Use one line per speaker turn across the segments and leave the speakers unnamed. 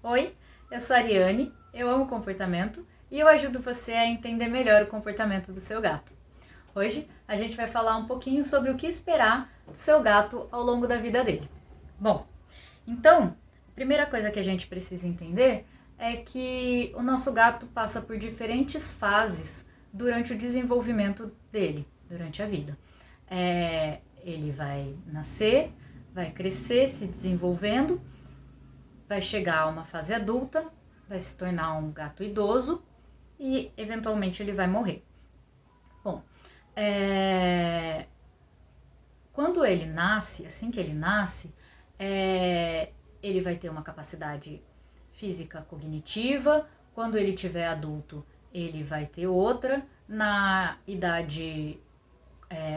Oi, eu sou a Ariane, eu amo comportamento e eu ajudo você a entender melhor o comportamento do seu gato. Hoje a gente vai falar um pouquinho sobre o que esperar do seu gato ao longo da vida dele. Bom, então, a primeira coisa que a gente precisa entender é que o nosso gato passa por diferentes fases durante o desenvolvimento dele, durante a vida. Ele vai nascer, vai crescer, se desenvolvendo, vai chegar a uma fase adulta, vai se tornar um gato idoso e eventualmente ele vai morrer. Bom, quando ele nasce, assim que ele nasce, ele vai ter uma capacidade física cognitiva. Quando ele tiver adulto, ele vai ter outra. Na idade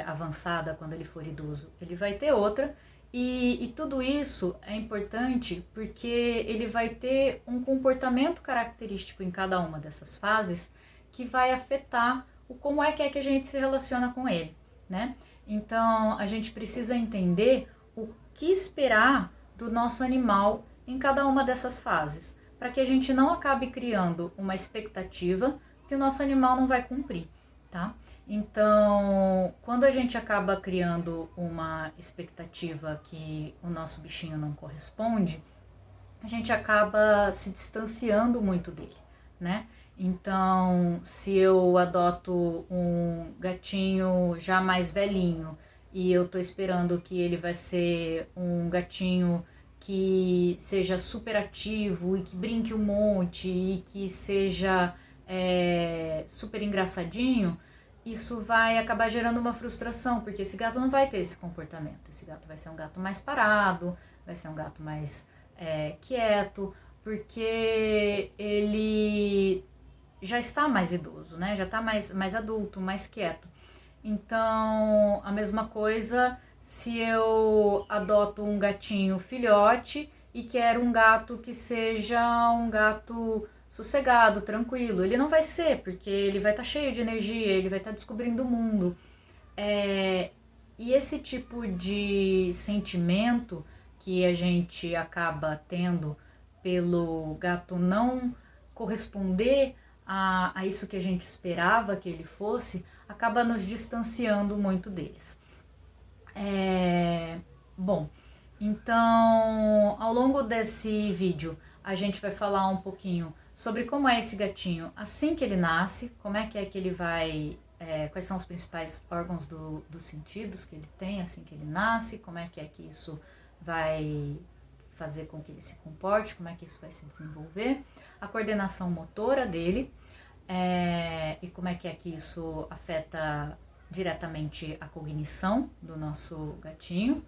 avançada, quando ele for idoso, ele vai ter outra. E tudo isso é importante porque ele vai ter um comportamento característico em cada uma dessas fases que vai afetar o como é que a gente se relaciona com ele, né? Então, a gente precisa entender o que esperar do nosso animal em cada uma dessas fases, para que a gente não acabe criando uma expectativa que o nosso animal não vai cumprir, tá? Então, quando a gente acaba criando uma expectativa que o nosso bichinho não corresponde, a gente acaba se distanciando muito dele, né? Então, se eu adoto um gatinho já mais velhinho e eu tô esperando que ele vai ser um gatinho que seja super ativo e que brinque um monte e que seja super engraçadinho, isso vai acabar gerando uma frustração, porque esse gato não vai ter esse comportamento. Esse gato vai ser um gato mais parado, vai ser um gato mais quieto, porque ele já está mais idoso, né? Já está mais adulto, mais quieto. Então, a mesma coisa se eu adoto um gatinho filhote e quero um gato que seja um gato sossegado, tranquilo. Ele não vai ser, porque ele vai estar cheio de energia, ele vai estar descobrindo o mundo. E esse tipo de sentimento que a gente acaba tendo pelo gato não corresponder a isso que a gente esperava que ele fosse, acaba nos distanciando muito deles. Bom, então ao longo desse vídeo a gente vai falar um pouquinho sobre como é esse gatinho assim que ele nasce, como é que ele vai, quais são os principais órgãos dos sentidos que ele tem assim que ele nasce, como é que isso vai fazer com que ele se comporte, como é que isso vai se desenvolver, a coordenação motora dele, e como é que isso afeta diretamente a cognição do nosso gatinho,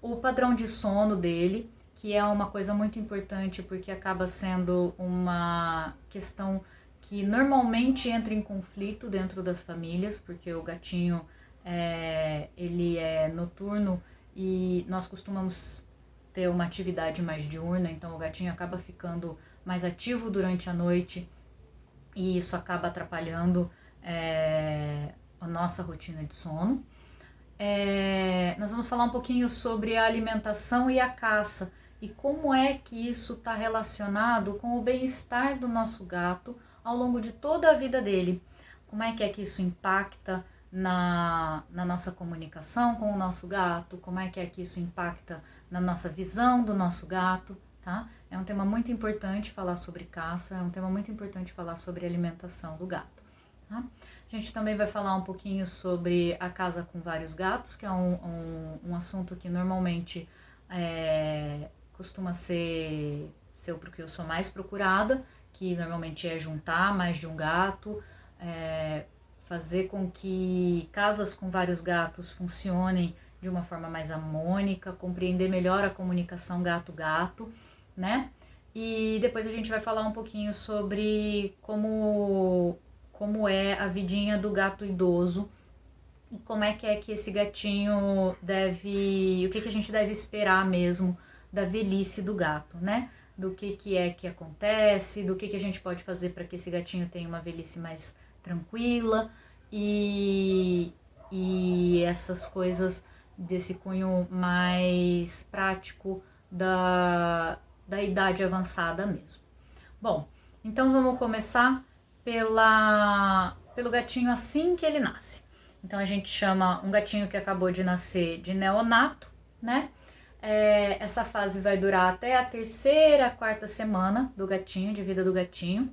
o padrão de sono dele, que é uma coisa muito importante porque acaba sendo uma questão que normalmente entra em conflito dentro das famílias, porque o gatinho ele é noturno e nós costumamos ter uma atividade mais diurna, então o gatinho acaba ficando mais ativo durante a noite e isso acaba atrapalhando a nossa rotina de sono. Nós vamos falar um pouquinho sobre a alimentação e a caça e como é que isso está relacionado com o bem-estar do nosso gato ao longo de toda a vida dele. Como é que isso impacta na nossa comunicação com o nosso gato, como é que isso impacta na nossa visão do nosso gato, tá? É um tema muito importante falar sobre caça, é um tema muito importante falar sobre alimentação do gato, tá? A gente também vai falar um pouquinho sobre a casa com vários gatos, que é um assunto que normalmente costuma ser o que eu sou mais procurada, que normalmente é juntar mais de um gato, fazer com que casas com vários gatos funcionem de uma forma mais harmônica, compreender melhor a comunicação gato-gato, né? E depois a gente vai falar um pouquinho sobre como é a vidinha do gato idoso e como é que esse gatinho deve, o que a gente deve esperar mesmo da velhice do gato, né? Do que acontece, do que a gente pode fazer para que esse gatinho tenha uma velhice mais tranquila e essas coisas desse cunho mais prático da idade avançada mesmo. Bom, então vamos começar pelo gatinho assim que ele nasce. Então a gente chama um gatinho que acabou de nascer de neonato, né? Essa fase vai durar até a terceira, quarta semana do gatinho, de vida do gatinho.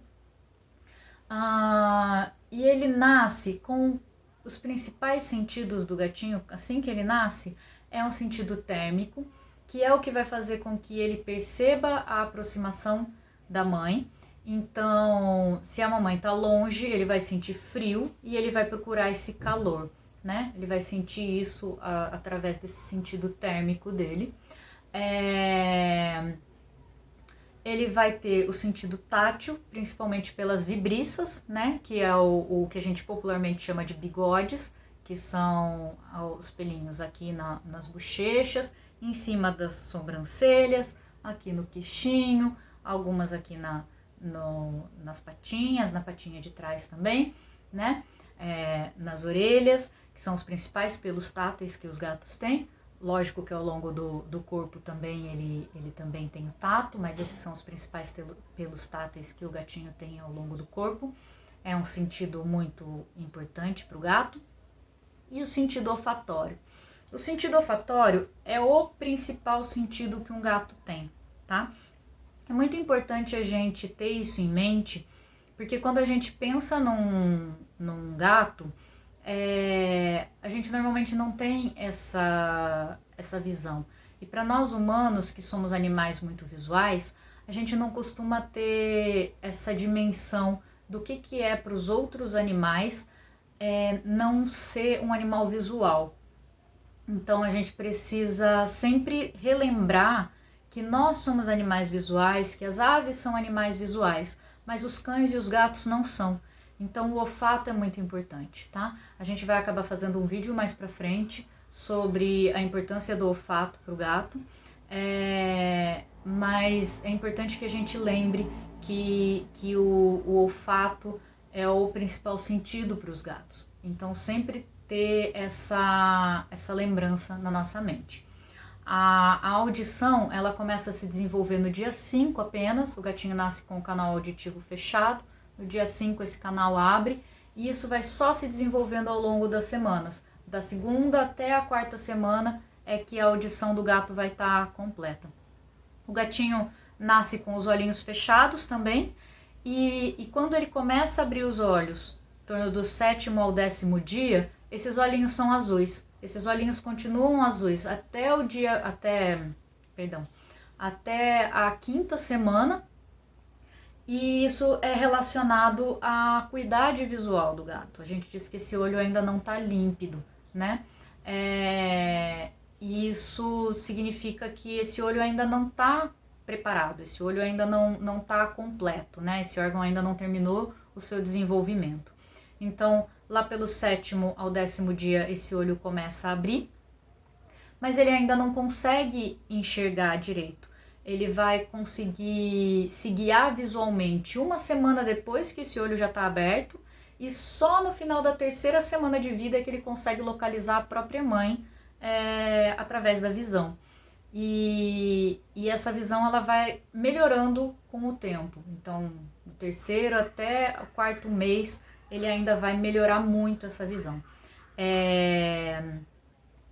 E ele nasce com os principais sentidos do gatinho, assim que ele nasce, é um sentido térmico, que é o que vai fazer com que ele perceba a aproximação da mãe. Então, se a mamãe está longe, ele vai sentir frio e ele vai procurar esse calor, né? Ele vai sentir isso através desse sentido térmico dele. Ele vai ter o sentido tátil, principalmente pelas vibriças, né? Que é o que a gente popularmente chama de bigodes, que são os pelinhos aqui nas bochechas, em cima das sobrancelhas, aqui no queixinho, algumas aqui nas patinhas, na patinha de trás também, né? Nas orelhas, que são os principais pelos táteis que os gatos têm. Lógico que ao longo do corpo também ele também tem o tato, mas esses são os principais pelos táteis que o gatinho tem ao longo do corpo. É um sentido muito importante para o gato. E o sentido olfatório. O sentido olfatório é o principal sentido que um gato tem, tá? É muito importante a gente ter isso em mente, porque quando a gente pensa num gato, a gente normalmente não tem essa visão. E para nós humanos, que somos animais muito visuais, a gente não costuma ter essa dimensão do que é para os outros animais não ser um animal visual. Então a gente precisa sempre relembrar que nós somos animais visuais, que as aves são animais visuais, mas os cães e os gatos não são. Então o olfato é muito importante, tá? A gente vai acabar fazendo um vídeo mais pra frente sobre a importância do olfato para o gato, mas é importante que a gente lembre que o olfato é o principal sentido para os gatos. Então sempre ter essa lembrança na nossa mente. A audição, ela começa a se desenvolver no dia 5 apenas, o gatinho nasce com o canal auditivo fechado, no dia 5 esse canal abre e isso vai só se desenvolvendo ao longo das semanas. Da segunda até a quarta semana é que a audição do gato vai estar completa. O gatinho nasce com os olhinhos fechados também e quando ele começa a abrir os olhos, em torno do 7º ao 10º dia, esses olhinhos são azuis. Esses olhinhos continuam azuis até a quinta semana. E isso é relacionado à acuidade visual do gato. A gente diz que esse olho ainda não está límpido, né? Isso significa que esse olho ainda não está preparado, esse olho ainda não está completo, né? Esse órgão ainda não terminou o seu desenvolvimento. Então, lá pelo 7º ao 10º dia, esse olho começa a abrir, mas ele ainda não consegue enxergar direito. Ele vai conseguir se guiar visualmente uma semana depois que esse olho já está aberto e só no final da terceira semana de vida é que ele consegue localizar a própria mãe através da visão. E essa visão ela vai melhorando com o tempo. Então, do terceiro até o quarto mês, ele ainda vai melhorar muito essa visão.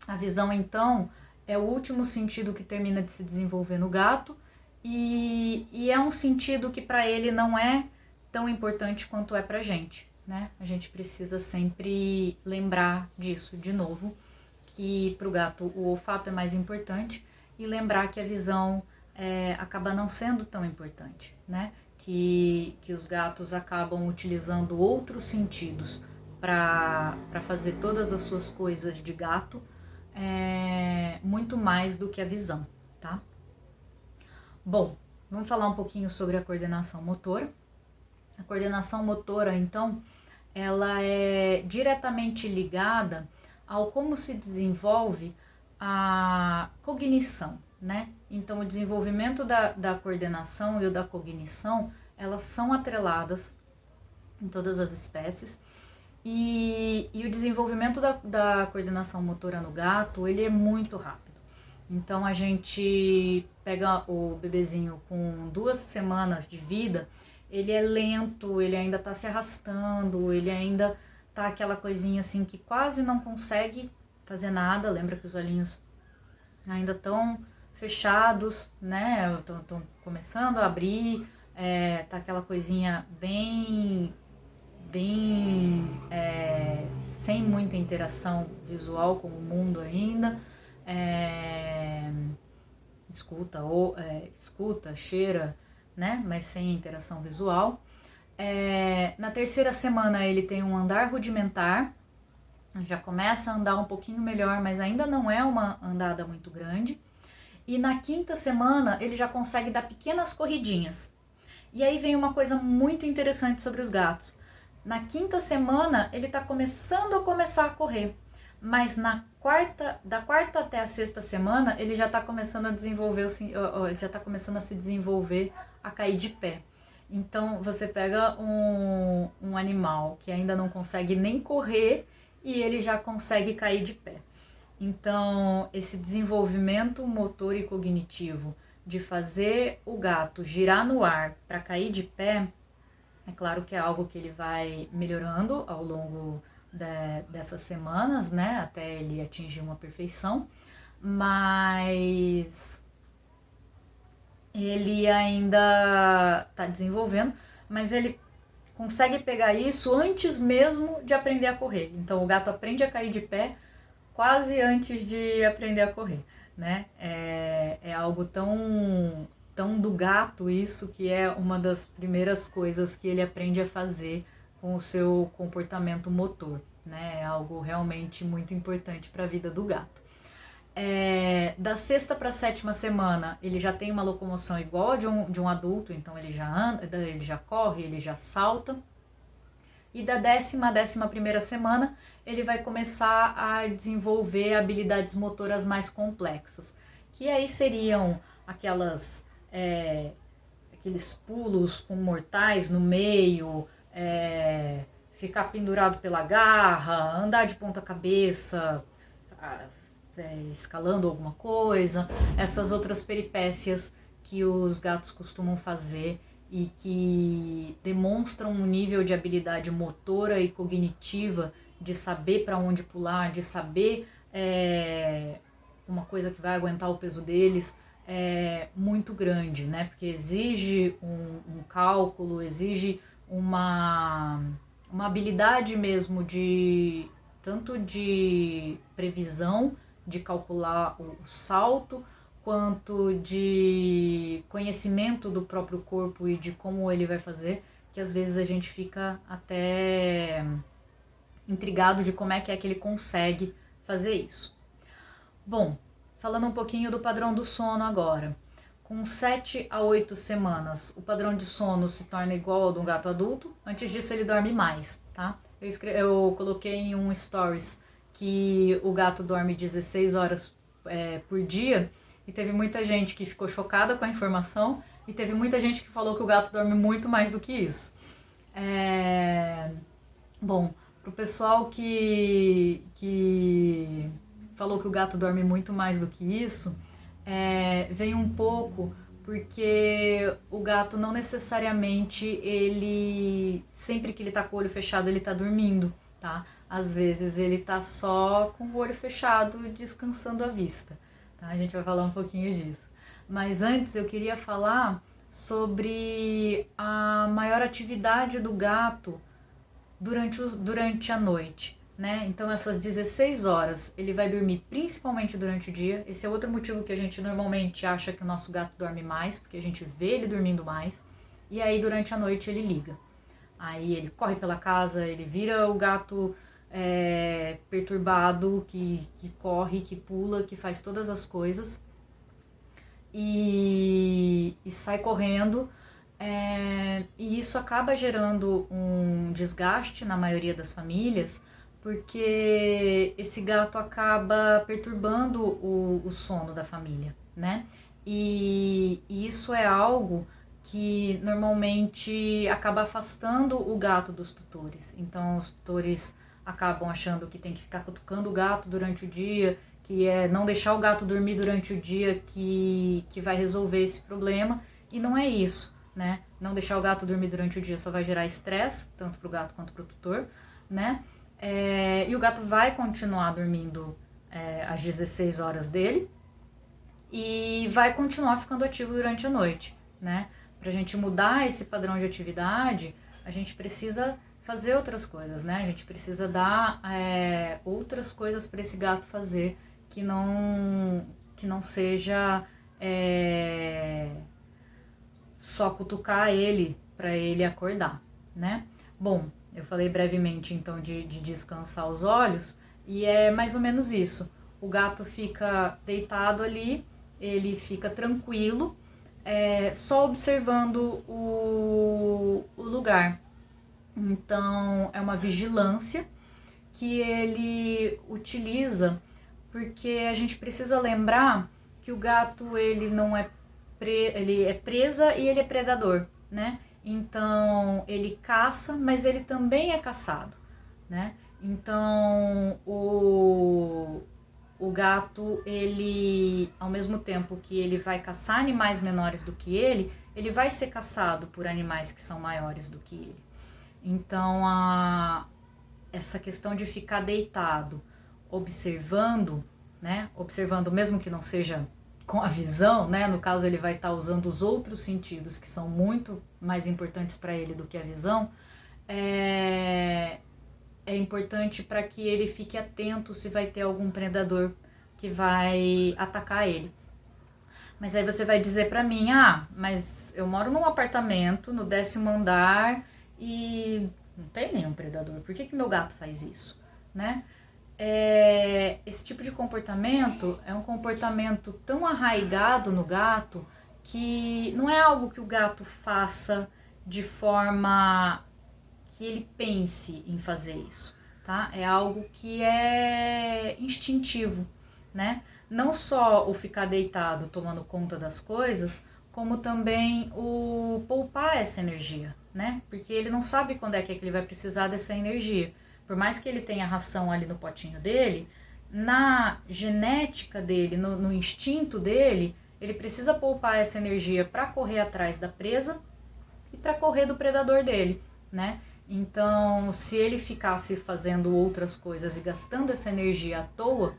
A visão, então, é o último sentido que termina de se desenvolver no gato e é um sentido que para ele não é tão importante quanto é pra gente, né? A gente precisa sempre lembrar disso de novo, que pro gato o olfato é mais importante e lembrar que a visão acaba não sendo tão importante, né? Que os gatos acabam utilizando outros sentidos para fazer todas as suas coisas de gato, muito mais do que a visão, tá? Bom, vamos falar um pouquinho sobre a coordenação motora. A coordenação motora, então, ela é diretamente ligada ao como se desenvolve a cognição, né? Então, o desenvolvimento da coordenação e o da cognição, elas são atreladas em todas as espécies. E o desenvolvimento da coordenação motora no gato, ele é muito rápido. Então a gente pega o bebezinho com 2 semanas de vida, ele é lento, ele ainda tá se arrastando, ele ainda tá aquela coisinha assim que quase não consegue fazer nada. Lembra que os olhinhos ainda estão fechados, né? Estão começando a abrir, tá aquela coisinha sem muita interação visual com o mundo ainda. Escuta, cheira, né? Mas sem interação visual. Na 3ª semana ele tem um andar rudimentar, já começa a andar um pouquinho melhor, mas ainda não é uma andada muito grande. E na 5ª semana ele já consegue dar pequenas corridinhas. E aí vem uma coisa muito interessante sobre os gatos. Na 5ª semana ele está começando a correr, mas da 4ª até a 6ª semana ele já está começando a desenvolver, já está começando a se desenvolver, a cair de pé. Então você pega um animal que ainda não consegue nem correr e ele já consegue cair de pé. Então esse desenvolvimento motor e cognitivo de fazer o gato girar no ar para cair de pé, é claro que é algo que ele vai melhorando ao longo dessas semanas, né, até ele atingir uma perfeição, mas ele ainda está desenvolvendo, mas ele consegue pegar isso antes mesmo de aprender a correr. Então o gato aprende a cair de pé quase antes de aprender a correr, né? É algo tão do gato isso, que é uma das primeiras coisas que ele aprende a fazer com o seu comportamento motor, né? É algo realmente muito importante para a vida do gato. Da 6ª para a 7ª semana ele já tem uma locomoção igual a de um adulto, então ele já anda, ele já corre, ele já salta. E da 10ª à 11ª semana ele vai começar a desenvolver habilidades motoras mais complexas, que aí seriam aqueles pulos com mortais no meio, ficar pendurado pela garra, andar de ponta cabeça, escalando alguma coisa, essas outras peripécias que os gatos costumam fazer e que demonstram um nível de habilidade motora e cognitiva, de saber para onde pular, de saber uma coisa que vai aguentar o peso deles, muito grande, né? Porque exige um cálculo, exige uma habilidade mesmo tanto de previsão, de calcular o salto, quanto de conhecimento do próprio corpo e de como ele vai fazer, que às vezes a gente fica até intrigado de como é que ele consegue fazer isso. Bom, falando um pouquinho do padrão do sono agora. Com 7 a 8 semanas, o padrão de sono se torna igual ao de um gato adulto. Antes disso, ele dorme mais, tá? Eu coloquei em um stories que o gato dorme 16 horas por dia, e teve muita gente que ficou chocada com a informação, e teve muita gente que falou que o gato dorme muito mais do que isso. Bom, pro pessoal que falou que o gato dorme muito mais do que isso, vem um pouco porque o gato não necessariamente sempre que ele tá com o olho fechado, ele tá dormindo, tá? Às vezes ele tá só com o olho fechado, descansando a vista, tá? A gente vai falar um pouquinho disso. Mas antes eu queria falar sobre a maior atividade do gato durante a noite, né? Então essas 16 horas ele vai dormir principalmente durante o dia. Esse é outro motivo que a gente normalmente acha que o nosso gato dorme mais, porque a gente vê ele dormindo mais. E aí durante a noite ele liga. Aí ele corre pela casa, ele vira o gato perturbado, que corre, que pula, que faz todas as coisas. E sai correndo. E isso acaba gerando um desgaste na maioria das famílias, porque esse gato acaba perturbando o sono da família, né? E isso é algo que normalmente acaba afastando o gato dos tutores. Então os tutores acabam achando que tem que ficar cutucando o gato durante o dia, que é não deixar o gato dormir durante o dia que vai resolver esse problema, e não é isso, né? Não deixar o gato dormir durante o dia só vai gerar estresse, tanto para o gato quanto para o tutor, né? E o gato vai continuar dormindo às 16 horas dele e vai continuar ficando ativo durante a noite, né? Para a gente mudar esse padrão de atividade, a gente precisa fazer outras coisas, né? A gente precisa dar outras coisas para esse gato fazer que não seja só cutucar ele para ele acordar, né? Bom, eu falei brevemente então de descansar os olhos e é mais ou menos isso. O gato fica deitado ali, ele fica tranquilo, só observando o lugar. Então é uma vigilância que ele utiliza, porque a gente precisa lembrar que o gato ele não é ele é presa e ele é predador, né? Então ele caça, mas ele também é caçado, né? Então o gato, ele, ao mesmo tempo que ele vai caçar animais menores do que ele vai ser caçado por animais que são maiores do que ele. Então essa questão de ficar deitado, observando, né? Observando mesmo que não seja com a visão, né? No caso ele vai estar usando os outros sentidos que são muito mais importantes para ele do que a visão. É importante para que ele fique atento se vai ter algum predador que vai atacar ele. Mas aí você vai dizer para mim, mas eu moro num apartamento no 10º andar e não tem nenhum predador, por que meu gato faz isso, né? Esse tipo de comportamento é um comportamento tão arraigado no gato que não é algo que o gato faça de forma que ele pense em fazer isso, tá? É algo que é instintivo, né? Não só o ficar deitado tomando conta das coisas, como também o poupar essa energia, né? Porque ele não sabe quando é que ele vai precisar dessa energia. Por mais que ele tenha ração ali no potinho dele, na genética dele, no instinto dele, ele precisa poupar essa energia para correr atrás da presa e para correr do predador dele, né? Então, se ele ficasse fazendo outras coisas e gastando essa energia à toa,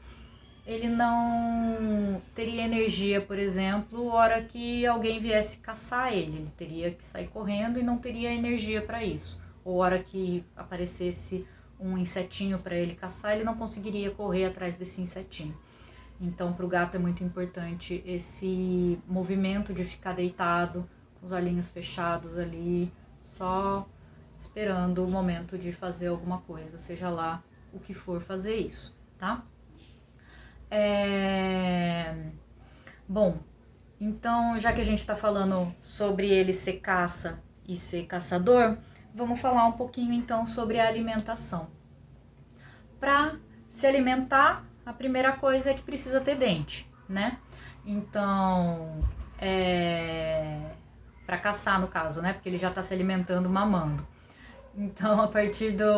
ele não teria energia, por exemplo, hora que alguém viesse caçar ele. Ele teria que sair correndo e não teria energia para isso. Ou hora que aparecesse um insetinho para ele caçar, ele não conseguiria correr atrás desse insetinho. Então, para o gato é muito importante esse movimento de ficar deitado, com os olhinhos fechados ali, só esperando o momento de fazer alguma coisa, seja lá o que for fazer isso, tá? Bom, então já que a gente tá falando sobre ele ser caça e ser caçador, vamos falar um pouquinho então sobre a alimentação. Para se alimentar, a primeira coisa é que precisa ter dente, né? Então, para caçar no caso, né? Porque ele já tá se alimentando mamando. Então, a partir da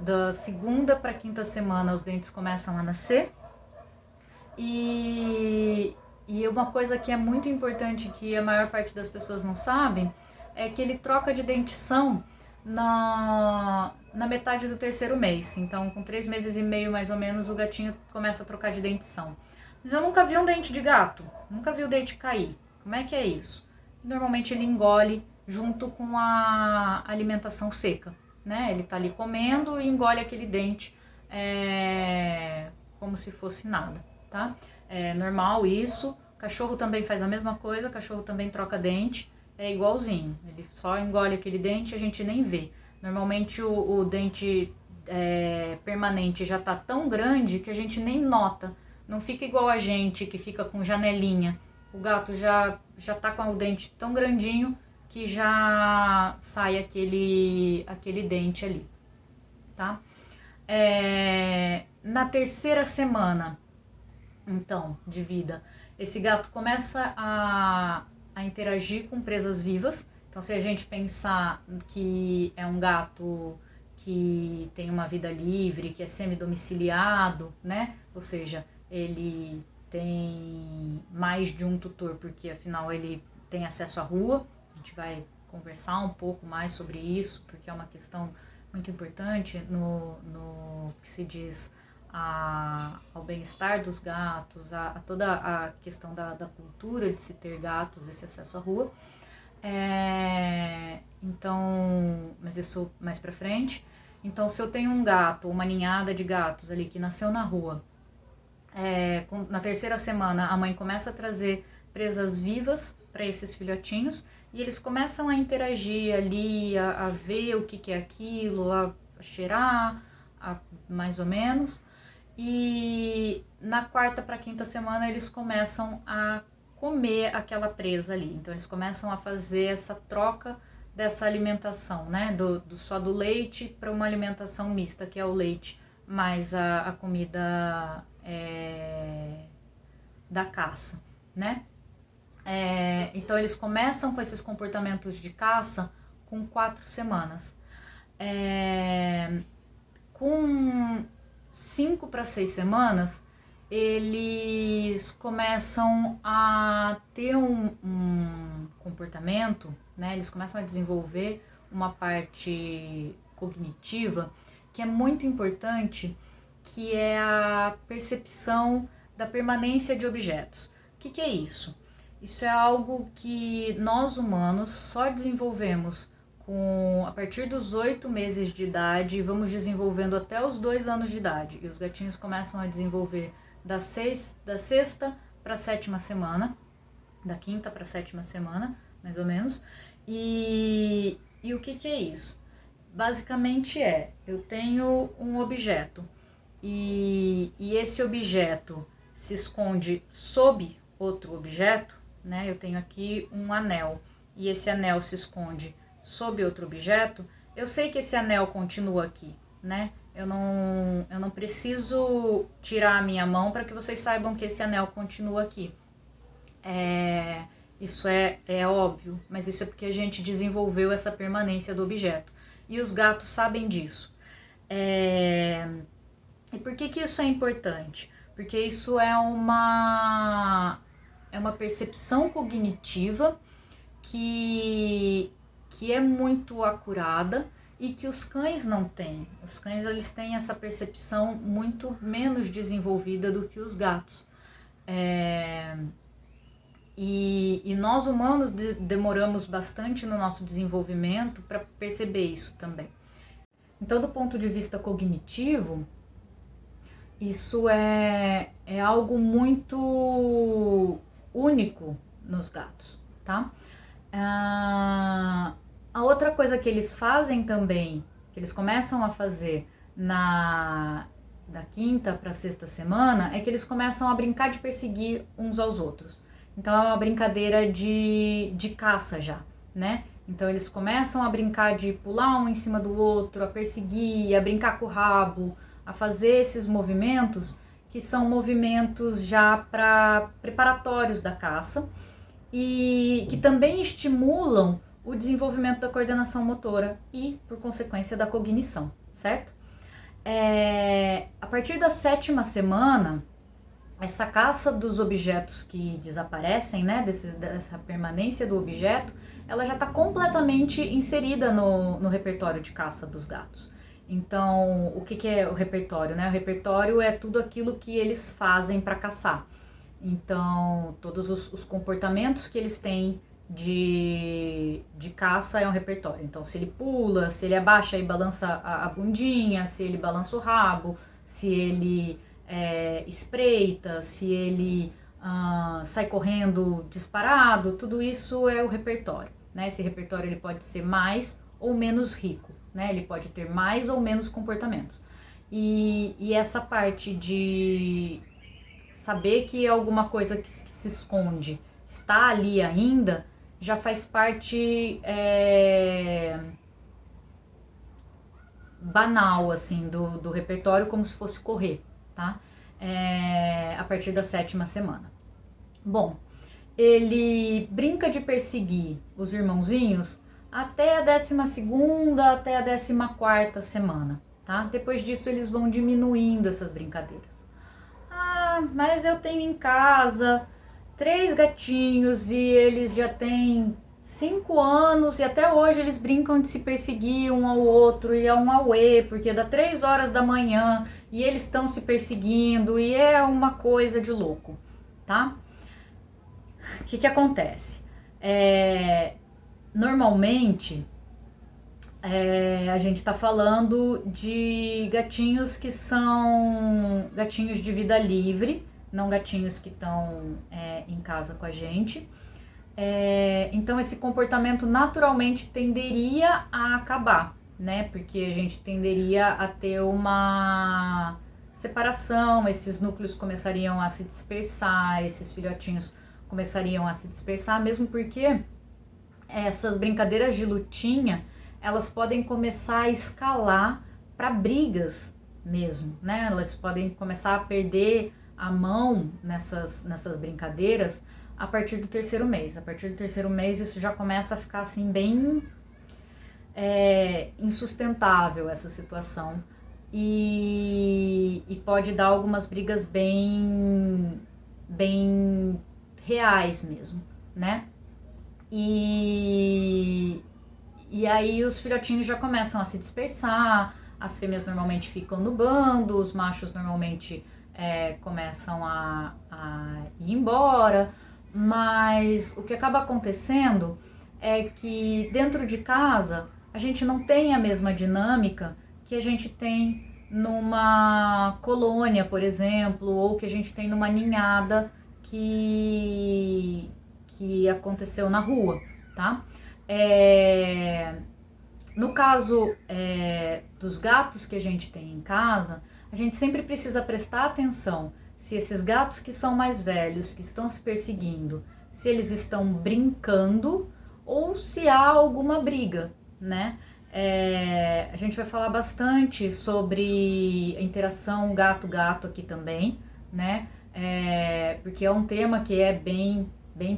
2ª para 5ª semana, os dentes começam a nascer. E uma coisa que é muito importante, que a maior parte das pessoas não sabem, é que ele troca de dentição na metade do 3º mês. Então, com 3 meses e meio, mais ou menos, o gatinho começa a trocar de dentição. Mas eu nunca vi um dente de gato, nunca vi o dente cair. Como é que é isso? Normalmente ele engole junto com a alimentação seca, né? Ele tá ali comendo e engole aquele dente como se fosse nada, tá? É normal isso. O cachorro também faz a mesma coisa, o cachorro também troca dente, é igualzinho. Ele só engole aquele dente e a gente nem vê. Normalmente o dente permanente já tá tão grande que a gente nem nota. Não fica igual a gente que fica com janelinha. O gato já tá com o dente tão grandinho que já sai aquele dente ali, tá? Na 3ª semana, então, de vida, esse gato começa a interagir com presas vivas. Então, se a gente pensar que é um gato que tem uma vida livre, que é semi-domiciliado, né? Ou seja, ele tem mais de um tutor, porque afinal ele tem acesso à rua. A gente vai conversar um pouco mais sobre isso, porque é uma questão muito importante no que se diz ao bem-estar dos gatos, a toda a questão da cultura de se ter gatos, esse acesso à rua. Então, mas isso mais pra frente. Então, se eu tenho um gato, uma ninhada de gatos ali que nasceu na rua, na terceira semana a mãe começa a trazer presas vivas para esses filhotinhos e eles começam a interagir ali, a ver o que é aquilo, a cheirar, mais ou menos. E na quarta para quinta semana eles começam a comer aquela presa ali. Então eles começam a fazer essa troca dessa alimentação, né? Só do leite para uma alimentação mista, que é o leite mais a comida da caça, né? Então eles começam com esses comportamentos de caça com 4 semanas. Com 5 para 6 semanas, eles começam a ter um comportamento, né? Eles começam a desenvolver uma parte cognitiva que é muito importante, que é a percepção da permanência de objetos. O que é isso? Isso é algo que nós humanos só desenvolvemos a partir dos 8 meses de idade e vamos desenvolvendo até os 2 anos de idade. E os gatinhos começam a desenvolver da sexta para a 7ª semana, da quinta para a 7ª semana, mais ou menos. E o que é isso? Basicamente eu tenho um objeto e esse objeto se esconde sob outro objeto, né? Eu tenho aqui um anel e esse anel se esconde sob outro objeto. Eu sei que esse anel continua aqui, né? Eu não preciso tirar a minha mão para que vocês saibam que esse anel continua aqui. Isso é óbvio, mas isso é porque a gente desenvolveu essa permanência do objeto. E os gatos sabem disso. E por que isso é importante? Porque isso é uma percepção cognitiva que é muito acurada e que os cães não têm. Os cães eles têm essa percepção muito menos desenvolvida do que os gatos. E nós humanos demoramos bastante no nosso desenvolvimento para perceber isso também. Então, do ponto de vista cognitivo, isso é algo muito único nos gatos, tá? A outra coisa que eles fazem também, que eles começam a fazer da quinta para a 6ª semana, é que eles começam a brincar de perseguir uns aos outros. Então é uma brincadeira de caça já, né? Então eles começam a brincar de pular um em cima do outro, a perseguir, a brincar com o rabo, a fazer esses movimentos que são movimentos já preparatórios da caça e que também estimulam o desenvolvimento da coordenação motora e, por consequência, da cognição, certo? A partir da 7ª semana, essa caça dos objetos que desaparecem, né, dessa permanência do objeto, ela já está completamente inserida no repertório de caça dos gatos. Então, o que é o repertório, né? O repertório é tudo aquilo que eles fazem para caçar. Então, todos os comportamentos que eles têm de caça é um repertório. Então, se ele pula, se ele abaixa e balança a bundinha, se ele balança o rabo, se ele espreita, se ele sai correndo disparado, tudo isso é o repertório, né? Esse repertório ele pode ser mais ou menos rico, né? Ele pode ter mais ou menos comportamentos. E essa parte de saber que alguma coisa que se esconde está ali ainda, já faz parte banal, assim, do repertório, como se fosse correr, tá? A partir da 7ª semana. Bom, ele brinca de perseguir os irmãozinhos até a 12ª, até a 14ª semana, tá? Depois disso eles vão diminuindo essas brincadeiras. mas eu tenho em casa 3 gatinhos e eles já têm 5 anos e até hoje eles brincam de se perseguir um ao outro e é um auê, porque dá 3 horas da manhã e eles estão se perseguindo e é uma coisa de louco, tá? O que acontece? Normalmente a gente está falando de gatinhos que são gatinhos de vida livre, não gatinhos que estão em casa com a gente. Então esse comportamento naturalmente tenderia a acabar, né? Porque a gente tenderia a ter uma separação, esses núcleos começariam a se dispersar, esses filhotinhos começariam a se dispersar, mesmo porque essas brincadeiras de lutinha, elas podem começar a escalar para brigas mesmo, né? Elas podem começar a perder a mão nessas brincadeiras a partir do 3º mês. A partir do 3º mês isso já começa a ficar assim bem insustentável essa situação e pode dar algumas brigas bem reais mesmo, né? E aí os filhotinhos já começam a se dispersar, as fêmeas normalmente ficam no bando, os machos normalmente começam a ir embora, mas o que acaba acontecendo é que dentro de casa a gente não tem a mesma dinâmica que a gente tem numa colônia, por exemplo, ou que a gente tem numa ninhada que aconteceu na rua, tá? No caso dos gatos que a gente tem em casa, a gente sempre precisa prestar atenção se esses gatos que são mais velhos, que estão se perseguindo, se eles estão brincando ou se há alguma briga, né? A gente vai falar bastante sobre a interação gato-gato aqui também, né? Porque é um tema que é bem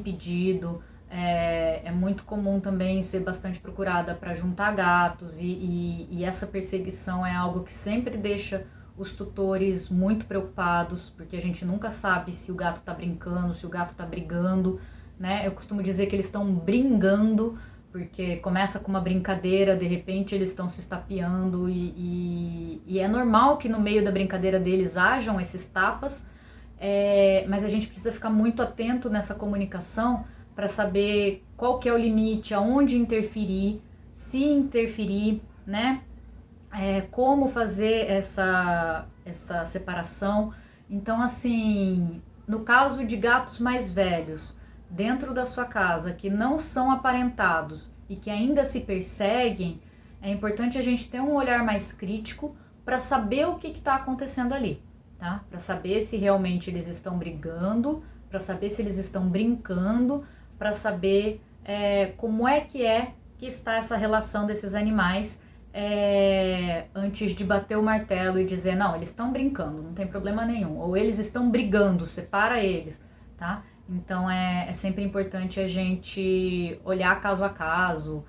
pedido, é muito comum também ser bastante procurada para juntar gatos e essa perseguição é algo que sempre deixa os tutores muito preocupados, porque a gente nunca sabe se o gato tá brincando, se o gato tá brigando, né? Eu costumo dizer que eles estão brigando, porque começa com uma brincadeira, de repente eles estão se estapeando e é normal que no meio da brincadeira deles hajam esses tapas, mas a gente precisa ficar muito atento nessa comunicação para saber qual que é o limite, aonde interferir, se interferir, né? Como fazer essa separação. Então, assim, no caso de gatos mais velhos, dentro da sua casa, que não são aparentados e que ainda se perseguem, é importante a gente ter um olhar mais crítico para saber o que está acontecendo ali, tá? Para saber se realmente eles estão brigando, para saber se eles estão brincando, para saber como é que está essa relação desses animais, antes de bater o martelo e dizer, não, eles estão brincando, não tem problema nenhum, ou eles estão brigando, separa eles, tá? Então é sempre importante a gente olhar caso a caso,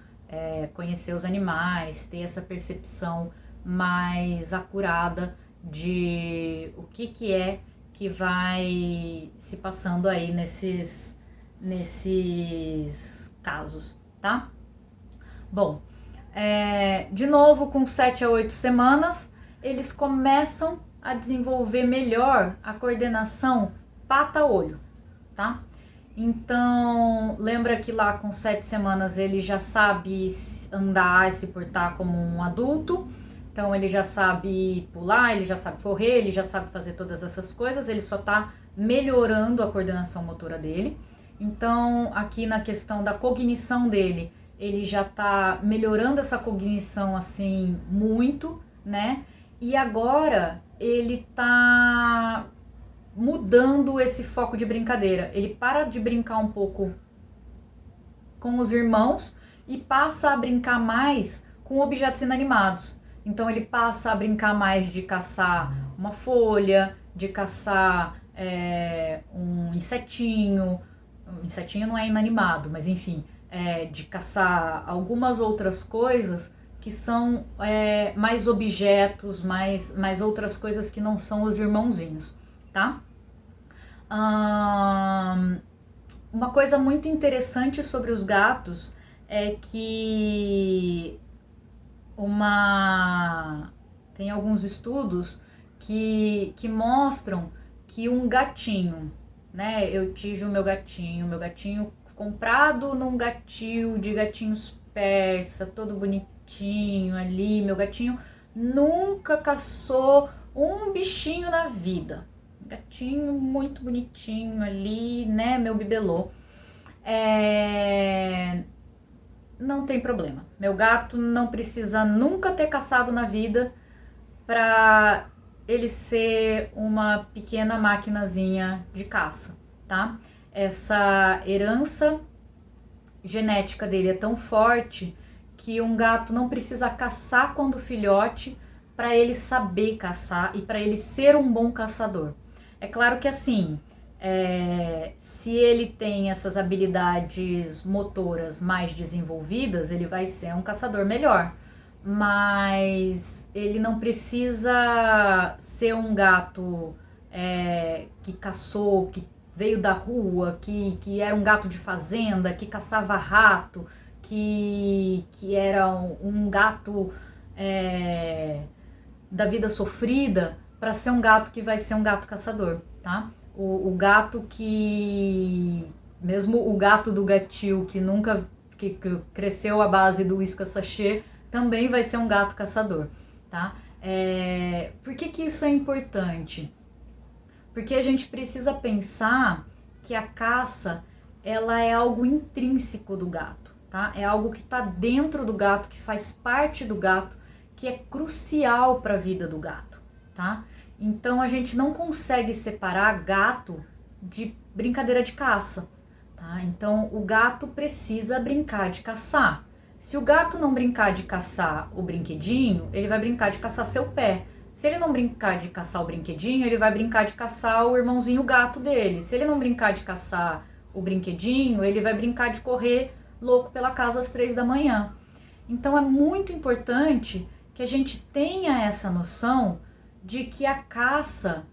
conhecer os animais, ter essa percepção mais acurada de o que é que vai se passando aí nesses casos, tá? Bom, de novo, com 7 a 8 semanas, eles começam a desenvolver melhor a coordenação pata-olho, tá? Então, lembra que lá com 7 semanas ele já sabe andar e se portar como um adulto, então ele já sabe pular, ele já sabe correr, ele já sabe fazer todas essas coisas, ele só tá melhorando a coordenação motora dele. Então, aqui na questão da cognição dele, ele já tá melhorando essa cognição assim muito, né? E agora ele tá mudando esse foco de brincadeira. Ele para de brincar um pouco com os irmãos e passa a brincar mais com objetos inanimados. Então ele passa a brincar mais de caçar uma folha, de caçar um insetinho. Um insetinho não é inanimado, mas enfim, de caçar algumas outras coisas que são mais objetos, mais outras coisas que não são os irmãozinhos, tá? Uma coisa muito interessante sobre os gatos é que tem alguns estudos que mostram que um gatinho, né? Eu tive o meu gatinho comprado num gatil de gatinhos persa, todo bonitinho ali. Meu gatinho nunca caçou um bichinho na vida. Gatinho muito bonitinho ali, né? Meu bibelô. Não tem problema. Meu gato não precisa nunca ter caçado na vida para ele ser uma pequena maquinazinha de caça, tá? Essa herança genética dele é tão forte que um gato não precisa caçar quando filhote para ele saber caçar e para ele ser um bom caçador. É claro que assim, se ele tem essas habilidades motoras mais desenvolvidas, ele vai ser um caçador melhor. Mas ele não precisa ser um gato que caçou, que veio da rua, que era um gato de fazenda, que caçava rato, que era um gato da vida sofrida, para ser um gato que vai ser um gato caçador, tá? O gato mesmo o gato do gatil que nunca que cresceu à base do uísque sachê, também vai ser um gato caçador, tá? Por que isso é importante? Porque a gente precisa pensar que a caça, ela é algo intrínseco do gato, tá? É algo que está dentro do gato, que faz parte do gato, que é crucial para a vida do gato, tá? Então a gente não consegue separar gato de brincadeira de caça, tá? Então o gato precisa brincar de caçar. Se o gato não brincar de caçar o brinquedinho, ele vai brincar de caçar seu pé. Se ele não brincar de caçar o brinquedinho, ele vai brincar de caçar o irmãozinho gato dele. Se ele não brincar de caçar o brinquedinho, ele vai brincar de correr louco pela casa às 3 da manhã. Então é muito importante que a gente tenha essa noção de que a caça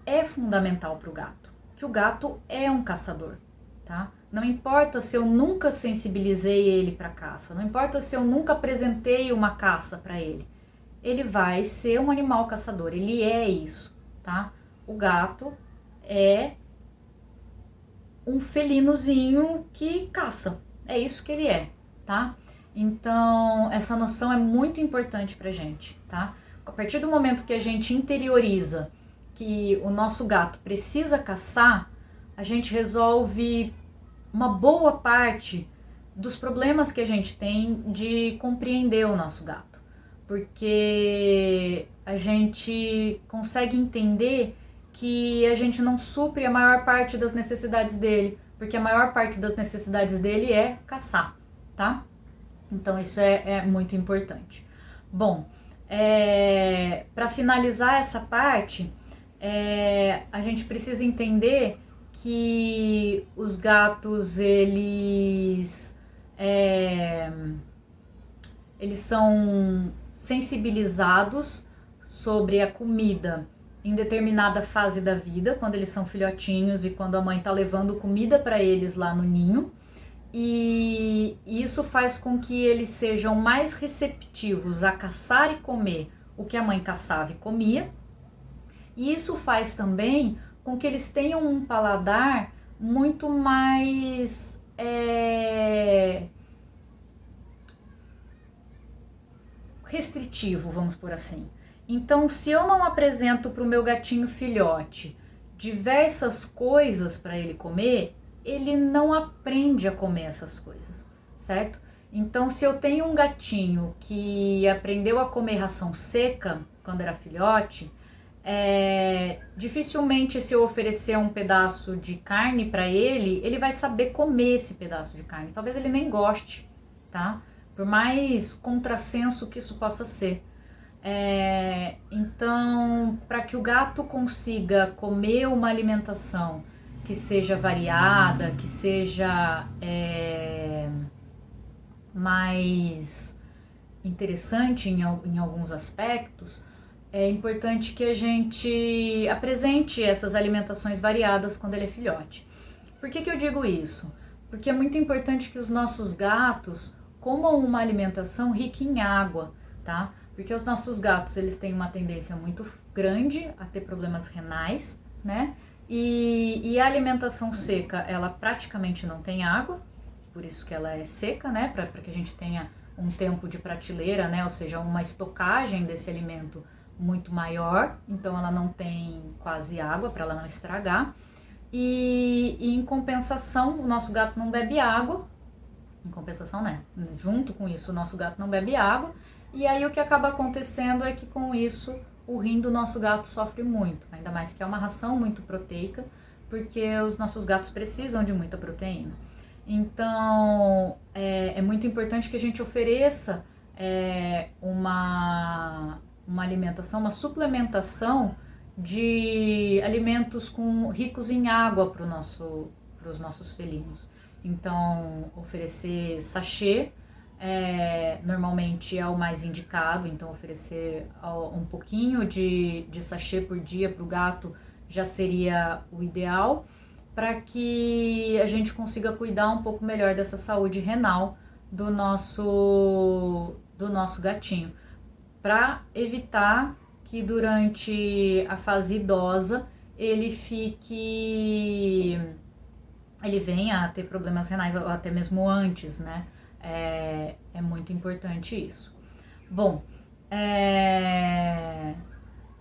é fundamental para o gato, que o gato é um caçador, tá? Não importa se eu nunca sensibilizei ele para caça, não importa se eu nunca apresentei uma caça para ele, ele vai ser um animal caçador, ele é isso, tá? O gato é um felinozinho que caça, é isso que ele é, tá? Então, essa noção é muito importante pra gente, tá? A partir do momento que a gente interioriza que o nosso gato precisa caçar, a gente resolve uma boa parte dos problemas que a gente tem de compreender o nosso gato. Porque a gente consegue entender que a gente não supre a maior parte das necessidades dele, porque a maior parte das necessidades dele é caçar, tá? Então isso é muito importante. Bom, para finalizar essa parte, a gente precisa entender que os gatos, eles são sensibilizados sobre a comida em determinada fase da vida, quando eles são filhotinhos e quando a mãe está levando comida para eles lá no ninho. E isso faz com que eles sejam mais receptivos a caçar e comer o que a mãe caçava e comia. E isso faz também com que eles tenham um paladar muito mais restritivo, vamos por assim. Então, se eu não apresento para o meu gatinho filhote diversas coisas para ele comer, ele não aprende a comer essas coisas, certo? Então, se eu tenho um gatinho que aprendeu a comer ração seca quando era filhote, dificilmente, se eu oferecer um pedaço de carne para ele, ele vai saber comer esse pedaço de carne. Talvez ele nem goste, tá? Por mais contrassenso que isso possa ser. Então, para que o gato consiga comer uma alimentação que seja variada, que seja mais interessante em alguns aspectos, é importante que a gente apresente essas alimentações variadas quando ele é filhote. Por que eu digo isso? Porque é muito importante que os nossos gatos comam uma alimentação rica em água, tá? Porque os nossos gatos, eles têm uma tendência muito grande a ter problemas renais, né? E a alimentação seca, ela praticamente não tem água, por isso que ela é seca, né? Para que a gente tenha um tempo de prateleira, né? Ou seja, uma estocagem desse alimento muito maior, então ela não tem quase água para ela não estragar. E em compensação, o nosso gato não bebe água, em compensação, né? Junto com isso, o nosso gato não bebe água, e aí o que acaba acontecendo é que com isso o rim do nosso gato sofre muito, ainda mais que é uma ração muito proteica, porque os nossos gatos precisam de muita proteína. Então, é muito importante que a gente ofereça uma alimentação, uma suplementação de alimentos ricos em água para os nossos felinos. Então, oferecer sachê normalmente é o mais indicado, então oferecer um pouquinho de sachê por dia para o gato já seria o ideal, para que a gente consiga cuidar um pouco melhor dessa saúde renal do nosso gatinho, para evitar que durante a fase idosa ele venha a ter problemas renais, ou até mesmo antes, né? É muito importante isso. Bom,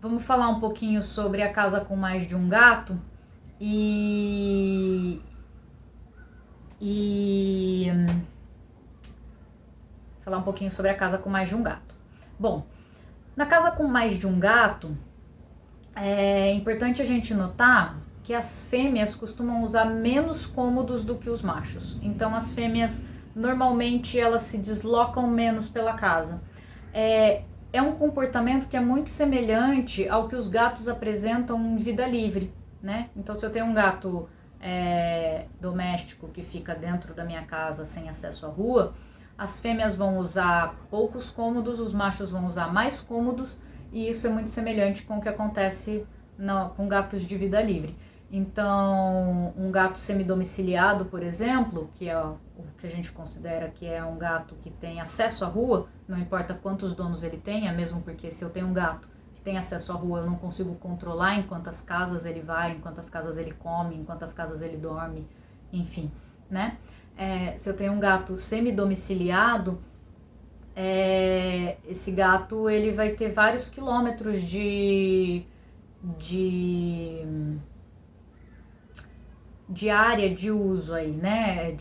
vamos falar um pouquinho sobre a casa com mais de um gato e falar um pouquinho sobre a casa com mais de um gato. Bom, na casa com mais de um gato, é importante a gente notar que as fêmeas costumam usar menos cômodos do que os machos. Então as fêmeas normalmente elas se deslocam menos pela casa. É um comportamento que é muito semelhante ao que os gatos apresentam em vida livre, né? Então se eu tenho um gato doméstico que fica dentro da minha casa sem acesso à rua, as fêmeas vão usar poucos cômodos, os machos vão usar mais cômodos, e isso é muito semelhante com o que acontece com gatos de vida livre. Então, um gato semidomiciliado, por exemplo, que é o que a gente considera que é um gato que tem acesso à rua, não importa quantos donos ele tenha, mesmo porque se eu tenho um gato que tem acesso à rua, eu não consigo controlar em quantas casas ele vai, em quantas casas ele come, em quantas casas ele dorme, enfim, né? Se eu tenho um gato semidomiciliado, esse gato ele vai ter vários quilômetros de área de uso aí, né?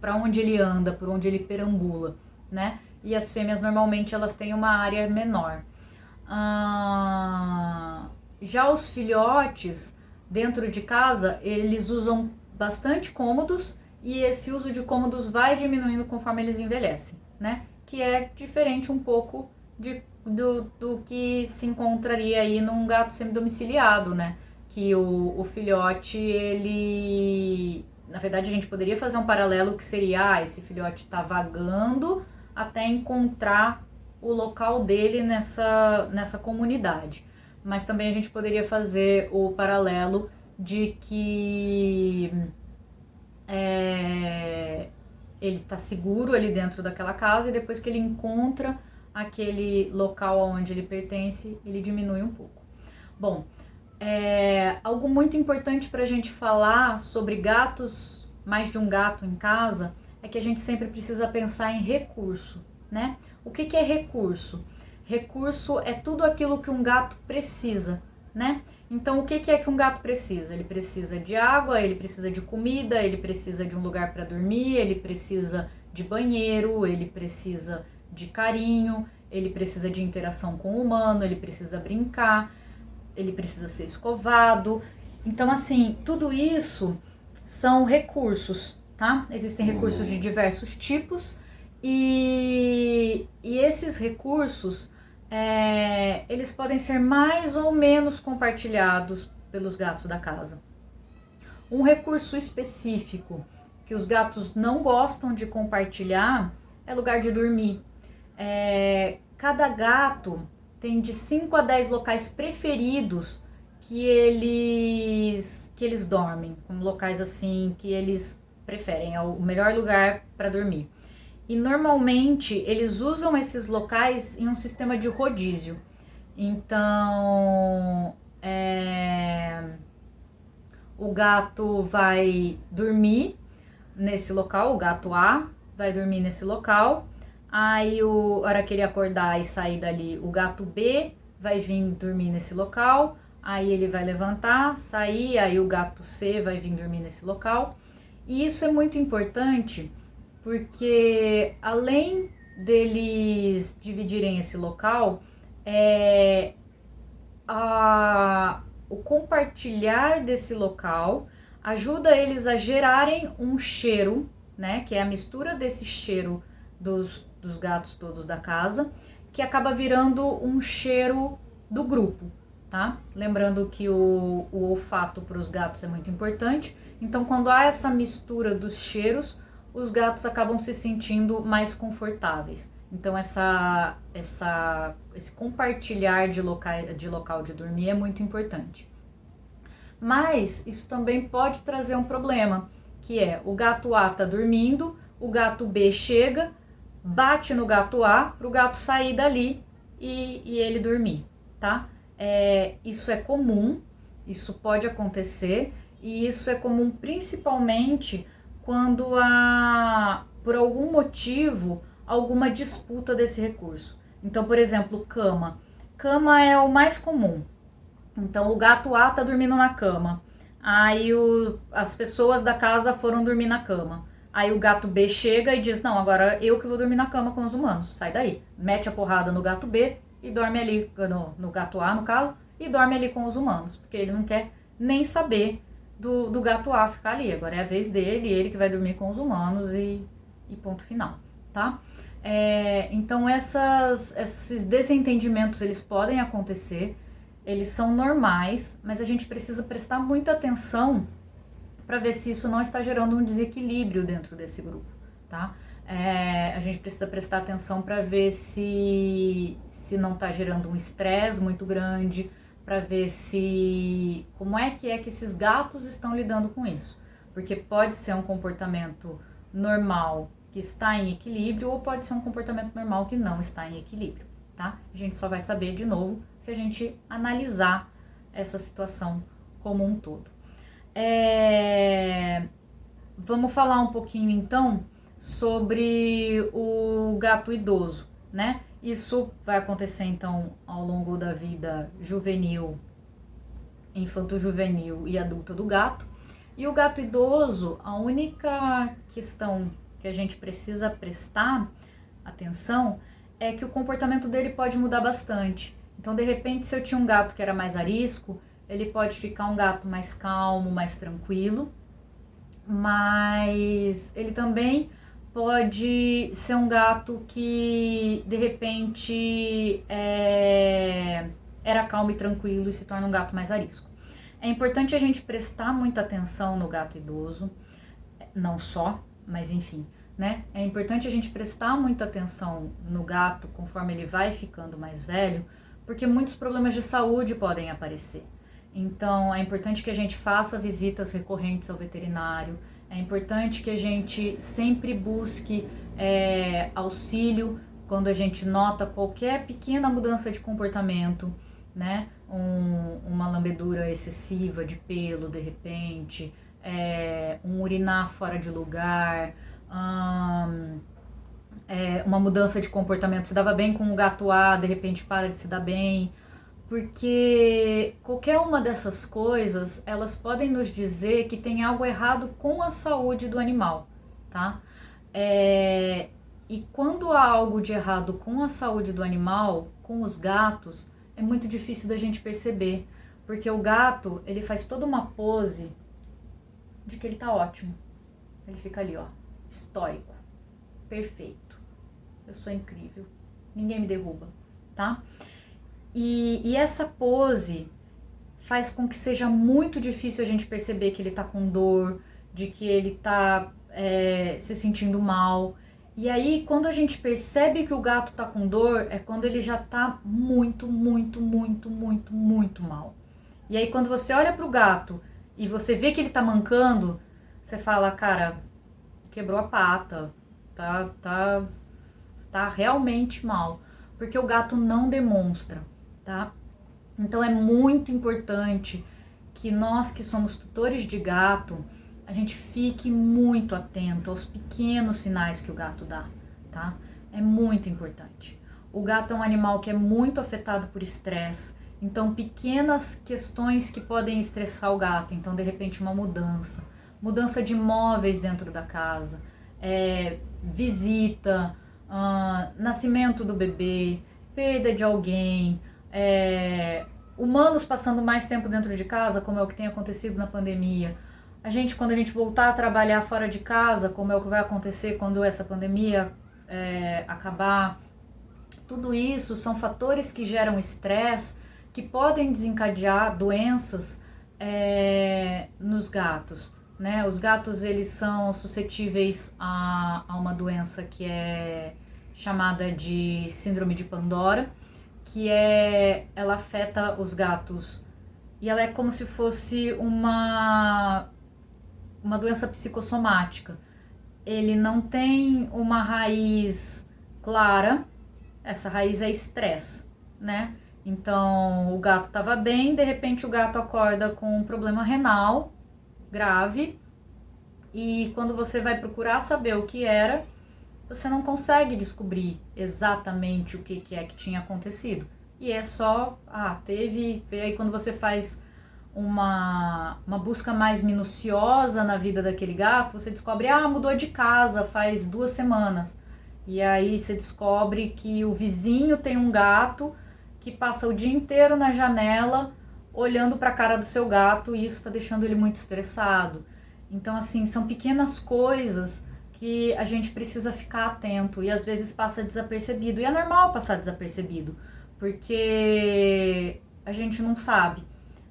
Para onde ele anda, por onde ele perambula, né? E as fêmeas normalmente elas têm uma área menor. Já os filhotes dentro de casa, eles usam bastante cômodos, e esse uso de cômodos vai diminuindo conforme eles envelhecem, né? Que é diferente um pouco do que se encontraria aí num gato semidomiciliado, né? Que o filhote, ele... Na verdade, a gente poderia fazer um paralelo que seria, esse filhote está vagando até encontrar o local dele nessa comunidade. Mas também a gente poderia fazer o paralelo de que ele está seguro ali dentro daquela casa, e depois que ele encontra aquele local onde ele pertence, ele diminui um pouco. Bom, algo muito importante para a gente falar sobre gatos, mais de um gato em casa, é que a gente sempre precisa pensar em recurso, né? O que é recurso? Recurso é tudo aquilo que um gato precisa, né? Então, o que é que um gato precisa? Ele precisa de água, ele precisa de comida, ele precisa de um lugar para dormir, ele precisa de banheiro, ele precisa de carinho, ele precisa de interação com o humano, ele precisa brincar, ele precisa ser escovado. Então, assim, tudo isso são recursos, tá? Existem recursos de diversos tipos, e esses recursos... eles podem ser mais ou menos compartilhados pelos gatos da casa. Um recurso específico que os gatos não gostam de compartilhar é lugar de dormir. cada gato tem de 5 a 10 locais preferidos que eles dormem, como locais assim que eles preferem, é o melhor lugar para dormir. E normalmente eles usam esses locais em um sistema de rodízio. Então, o gato vai dormir nesse local, o gato A vai dormir nesse local. Aí, a hora que ele acordar e sair dali, o gato B vai vir dormir nesse local. Aí ele vai levantar, sair, aí o gato C vai vir dormir nesse local. E isso é muito importante porque além deles dividirem esse local, o compartilhar desse local ajuda eles a gerarem um cheiro, né, que é a mistura desse cheiro dos gatos todos da casa, que acaba virando um cheiro do grupo, tá? Lembrando que o olfato para os gatos é muito importante, então quando há essa mistura dos cheiros, os gatos acabam se sentindo mais confortáveis. Então esse compartilhar de local de dormir é muito importante. Mas isso também pode trazer um problema, que é o gato A tá dormindo, o gato B chega, bate no gato A para o gato sair dali e ele dormir, tá? Isso é comum, isso pode acontecer, e isso é comum principalmente quando há, por algum motivo, alguma disputa desse recurso. Então, por exemplo, cama. Cama é o mais comum. Então, o gato A tá dormindo na cama. Aí as pessoas da casa foram dormir na cama. Aí o gato B chega e diz, não, agora eu que vou dormir na cama com os humanos. Sai daí. Mete a porrada no gato B e dorme ali, no gato A, no caso, e dorme ali com os humanos. Porque ele não quer nem saber do gato A ficar ali. Agora é a vez dele, ele que vai dormir com os humanos e ponto final, tá? Então esses desentendimentos, eles podem acontecer, eles são normais, mas a gente precisa prestar muita atenção para ver se isso não está gerando um desequilíbrio dentro desse grupo, tá? A gente precisa prestar atenção para ver se não está gerando um estresse muito grande, para ver como é que esses gatos estão lidando com isso. Porque pode ser um comportamento normal que está em equilíbrio ou pode ser um comportamento normal que não está em equilíbrio, tá? A gente só vai saber de novo se a gente analisar essa situação como um todo. Vamos falar um pouquinho então sobre o gato idoso, né? Isso vai acontecer então ao longo da vida juvenil, infanto-juvenil e adulta do gato. E o gato idoso, a única questão que a gente precisa prestar atenção é que o comportamento dele pode mudar bastante. Então, de repente, se eu tinha um gato que era mais arisco, ele pode ficar um gato mais calmo, mais tranquilo, mas ele também pode ser um gato que, de repente, era calmo e tranquilo e se torna um gato mais arisco. É importante a gente prestar muita atenção no gato idoso, não só, mas enfim, né? É importante a gente prestar muita atenção no gato conforme ele vai ficando mais velho, porque muitos problemas de saúde podem aparecer. Então, é importante que a gente faça visitas recorrentes ao veterinário, é importante que a gente sempre busque auxílio quando a gente nota qualquer pequena mudança de comportamento, né? Uma lambedura excessiva de pelo de repente, um urinar fora de lugar, uma mudança de comportamento. Se dava bem com o gato A, de repente para de se dar bem, porque qualquer uma dessas coisas, elas podem nos dizer que tem algo errado com a saúde do animal, tá? E quando há algo de errado com a saúde do animal, com os gatos, é muito difícil da gente perceber, porque o gato, ele faz toda uma pose de que ele tá ótimo. Ele fica ali, ó, estoico, perfeito, eu sou incrível, ninguém me derruba, tá? E essa pose faz com que seja muito difícil a gente perceber que ele tá com dor, de que ele tá se sentindo mal. E aí, quando a gente percebe que o gato tá com dor, é quando ele já tá muito, muito, muito, muito, muito mal. E aí, quando você olha pro gato e você vê que ele tá mancando, você fala, cara, quebrou a pata, tá realmente mal. Porque o gato não demonstra, tá? Então é muito importante que nós que somos tutores de gato, a gente fique muito atento aos pequenos sinais que o gato dá, tá? É muito importante. O gato é um animal que é muito afetado por estresse, então pequenas questões que podem estressar o gato, então de repente uma mudança de móveis dentro da casa, visita, nascimento do bebê, perda de alguém, humanos passando mais tempo dentro de casa, como é o que tem acontecido na pandemia. Quando a gente voltar a trabalhar fora de casa, como é o que vai acontecer quando essa pandemia acabar. Tudo isso são fatores que geram estresse, que podem desencadear doenças nos gatos. Né? Os gatos eles são suscetíveis a uma doença que é chamada de síndrome de Pandora, que ela afeta os gatos e ela é como se fosse uma doença psicossomática. Ele não tem uma raiz clara, essa raiz é estresse, né? Então o gato estava bem, de repente o gato acorda com um problema renal grave e quando você vai procurar saber o que era, você não consegue descobrir exatamente o que é que tinha acontecido. E é só, teve. E aí quando você faz uma busca mais minuciosa na vida daquele gato, você descobre, mudou de casa faz 2 semanas. E aí você descobre que o vizinho tem um gato que passa o dia inteiro na janela olhando para a cara do seu gato e isso está deixando ele muito estressado. Então, assim, são pequenas coisas que a gente precisa ficar atento e às vezes passa desapercebido. E é normal passar desapercebido, porque a gente não sabe,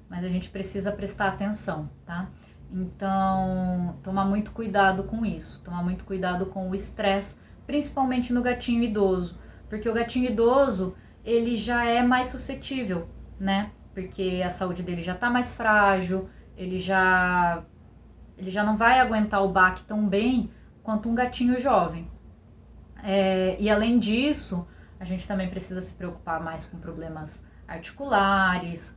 mas a gente precisa prestar atenção, tá? Então, tomar muito cuidado com isso, tomar muito cuidado com o estresse, principalmente no gatinho idoso, porque o gatinho idoso, ele já é mais suscetível, né? Porque a saúde dele já tá mais frágil, ele já não vai aguentar o baque tão bem quanto um gatinho jovem. E além disso, a gente também precisa se preocupar mais com problemas articulares,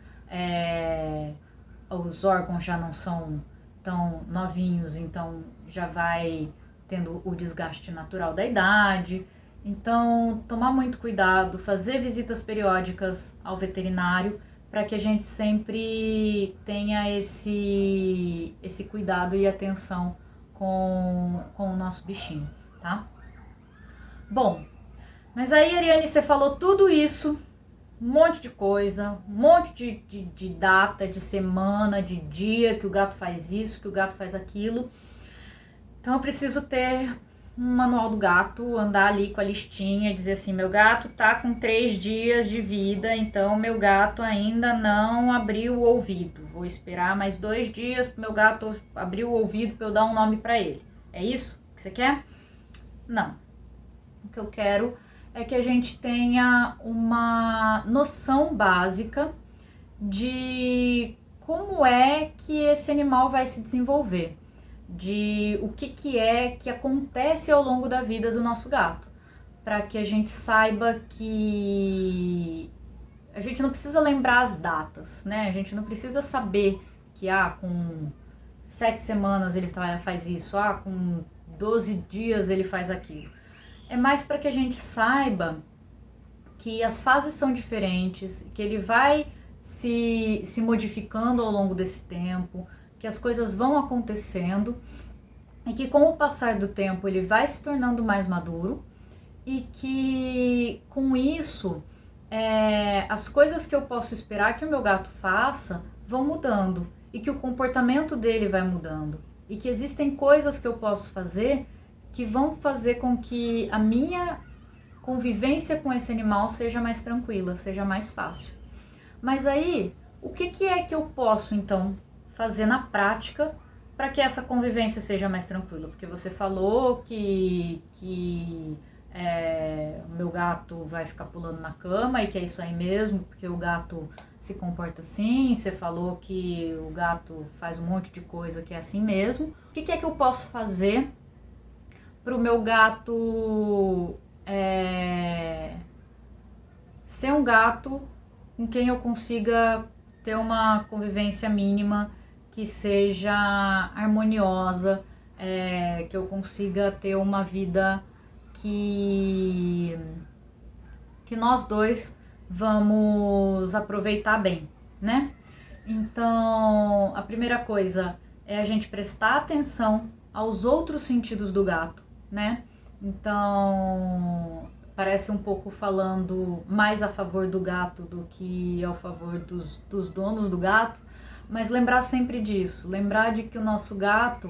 os órgãos já não são tão novinhos, então já vai tendo o desgaste natural da idade. Então, tomar muito cuidado, fazer visitas periódicas ao veterinário para que a gente sempre tenha esse cuidado e atenção com o nosso bichinho, tá? Bom, mas aí, Ariane, você falou tudo isso, um monte de coisa, um monte de data, de semana, de dia que o gato faz isso, que o gato faz aquilo. Então eu preciso ter um manual do gato, andar ali com a listinha e dizer assim, meu gato tá com 3 dias de vida, então meu gato ainda não abriu o ouvido. Vou esperar mais 2 dias pro meu gato abrir o ouvido para eu dar um nome para ele. É isso que você quer? Não. O que eu quero é que a gente tenha uma noção básica de como é que esse animal vai se desenvolver, de o que é que acontece ao longo da vida do nosso gato, para que a gente saiba que a gente não precisa lembrar as datas, né? A gente não precisa saber que com 7 semanas ele faz isso, com 12 dias ele faz aquilo. É mais para que a gente saiba que as fases são diferentes, que ele vai se modificando ao longo desse tempo, que as coisas vão acontecendo e que com o passar do tempo ele vai se tornando mais maduro e que com isso as coisas que eu posso esperar que o meu gato faça vão mudando e que o comportamento dele vai mudando e que existem coisas que eu posso fazer que vão fazer com que a minha convivência com esse animal seja mais tranquila, seja mais fácil. Mas aí, o que é que eu posso então fazer na prática para que essa convivência seja mais tranquila? Porque você falou que o meu gato vai ficar pulando na cama e que é isso aí mesmo, porque o gato se comporta assim. Você falou que o gato faz um monte de coisa que é assim mesmo. O que é que eu posso fazer para o meu gato ser um gato com quem eu consiga ter uma convivência mínima que seja harmoniosa, que eu consiga ter uma vida que nós dois vamos aproveitar bem, né? Então, a primeira coisa é a gente prestar atenção aos outros sentidos do gato, né? Então, parece um pouco falando mais a favor do gato do que ao favor dos donos do gato, mas lembrar sempre disso, lembrar de que o nosso gato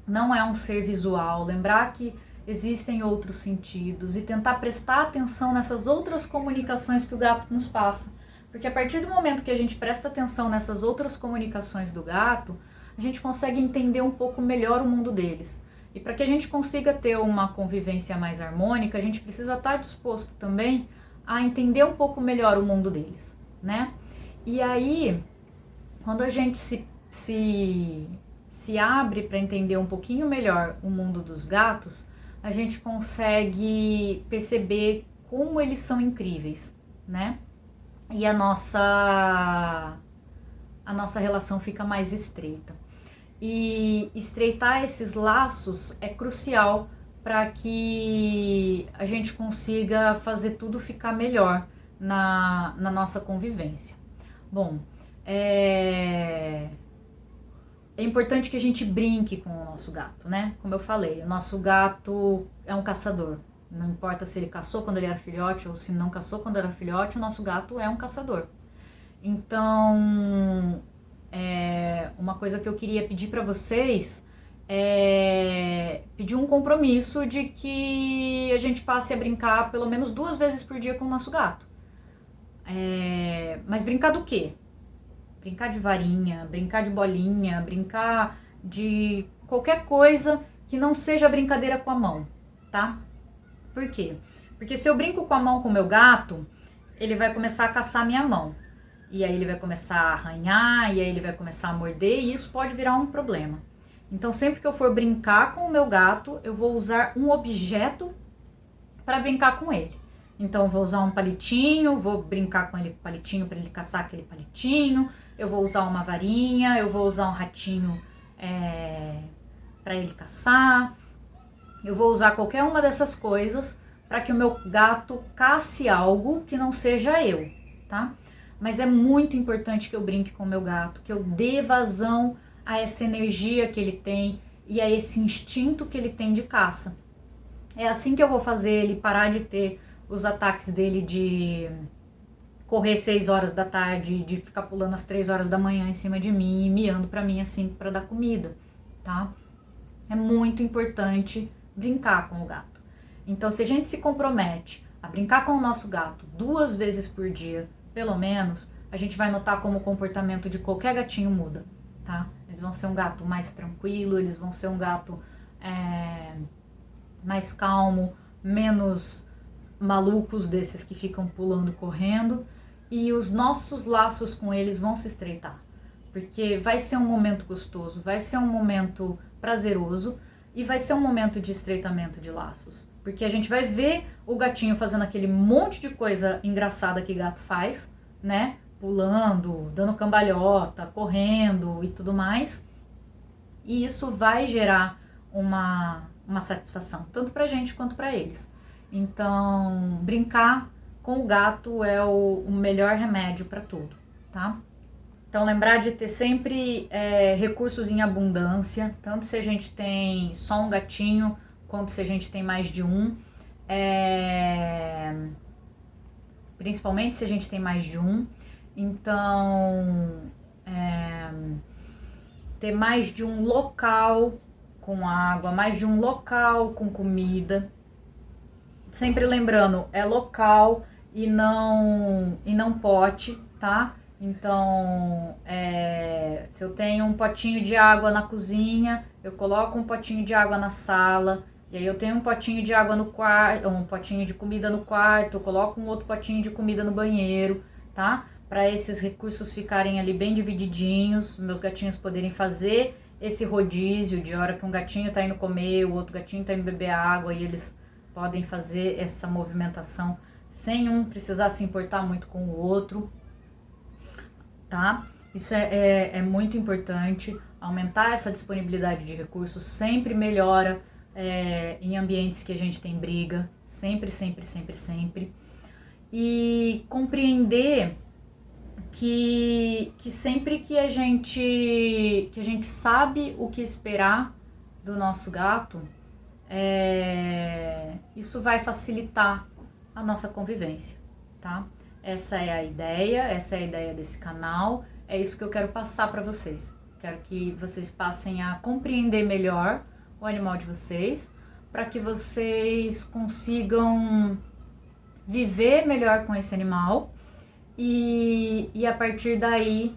não é um ser visual, lembrar que existem outros sentidos e tentar prestar atenção nessas outras comunicações que o gato nos passa. Porque a partir do momento que a gente presta atenção nessas outras comunicações do gato, a gente consegue entender um pouco melhor o mundo deles. E para que a gente consiga ter uma convivência mais harmônica, a gente precisa estar disposto também a entender um pouco melhor o mundo deles, né? E aí, quando a gente se abre para entender um pouquinho melhor o mundo dos gatos, a gente consegue perceber como eles são incríveis, né? E a nossa relação fica mais estreita. E estreitar esses laços é crucial para que a gente consiga fazer tudo ficar melhor na nossa convivência. Bom, é importante que a gente brinque com o nosso gato, né? Como eu falei, o nosso gato é um caçador. Não importa se ele caçou quando ele era filhote ou se não caçou quando era filhote, o nosso gato é um caçador. Então, uma coisa que eu queria pedir para vocês é pedir um compromisso de que a gente passe a brincar pelo menos 2 vezes por dia com o nosso gato. Mas brincar do quê? Brincar de varinha, brincar de bolinha, brincar de qualquer coisa que não seja brincadeira com a mão, tá? Por quê? Porque se eu brinco com a mão com o meu gato, ele vai começar a caçar a minha mão. E aí ele vai começar a arranhar, e aí ele vai começar a morder, e isso pode virar um problema. Então, sempre que eu for brincar com o meu gato, eu vou usar um objeto para brincar com ele. Então, eu vou usar um palitinho, vou brincar com ele com o palitinho para ele caçar aquele palitinho. Eu vou usar uma varinha, eu vou usar um ratinho para ele caçar. Eu vou usar qualquer uma dessas coisas para que o meu gato casse algo que não seja eu, tá? Mas é muito importante que eu brinque com o meu gato, que eu dê vazão a essa energia que ele tem e a esse instinto que ele tem de caça. É assim que eu vou fazer ele parar de ter os ataques dele de correr 6 horas da tarde, de ficar pulando às 3 horas da manhã em cima de mim e miando pra mim assim para dar comida, tá? É muito importante brincar com o gato. Então, se a gente se compromete a brincar com o nosso gato 2 vezes por dia, pelo menos, a gente vai notar como o comportamento de qualquer gatinho muda, tá? Eles vão ser um gato mais tranquilo, eles vão ser um gato mais calmo, menos malucos desses que ficam pulando e correndo, e os nossos laços com eles vão se estreitar, porque vai ser um momento gostoso, vai ser um momento prazeroso e vai ser um momento de estreitamento de laços, porque a gente vai ver o gatinho fazendo aquele monte de coisa engraçada que gato faz, né? Pulando, dando cambalhota, correndo e tudo mais, e isso vai gerar uma satisfação, tanto pra gente quanto pra eles. Então, brincar com o gato é o melhor remédio para tudo, tá? Então, lembrar de ter sempre recursos em abundância, tanto se a gente tem só um gatinho, quanto se a gente tem mais de um. Principalmente se a gente tem mais de um. Então, ter mais de um local com água, mais de um local com comida. Sempre lembrando, é local e não pote, tá? Então, se eu tenho um potinho de água na cozinha, eu coloco um potinho de água na sala, e aí eu tenho um potinho de água no quarto, um potinho de comida no quarto, eu coloco um outro potinho de comida no banheiro, tá? Para esses recursos ficarem ali bem divididinhos, meus gatinhos poderem fazer esse rodízio de hora que um gatinho tá indo comer, o outro gatinho tá indo beber água, e eles podem fazer essa movimentação sem um precisar se importar muito com o outro, tá? Isso é muito importante. Aumentar essa disponibilidade de recursos sempre melhora em ambientes que a gente tem briga, sempre, sempre, sempre, sempre. E compreender que sempre que a gente sabe o que esperar do nosso gato, isso vai facilitar a nossa convivência, tá? Essa é a ideia desse canal, é isso que eu quero passar para vocês. Quero que vocês passem a compreender melhor o animal de vocês, para que vocês consigam viver melhor com esse animal e a partir daí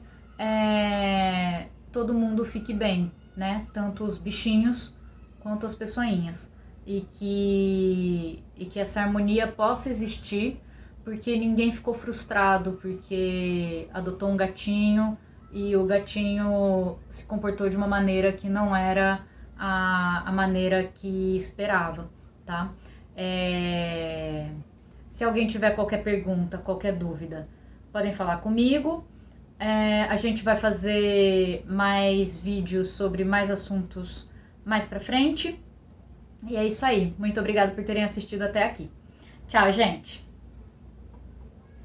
todo mundo fique bem, né? Tanto os bichinhos quanto as pessoinhas. E que essa harmonia possa existir, porque ninguém ficou frustrado porque adotou um gatinho e o gatinho se comportou de uma maneira que não era a maneira que esperava, tá? Se alguém tiver qualquer pergunta, qualquer dúvida, podem falar comigo. A gente vai fazer mais vídeos sobre mais assuntos mais pra frente. E é isso aí. Muito obrigada por terem assistido até aqui. Tchau, gente!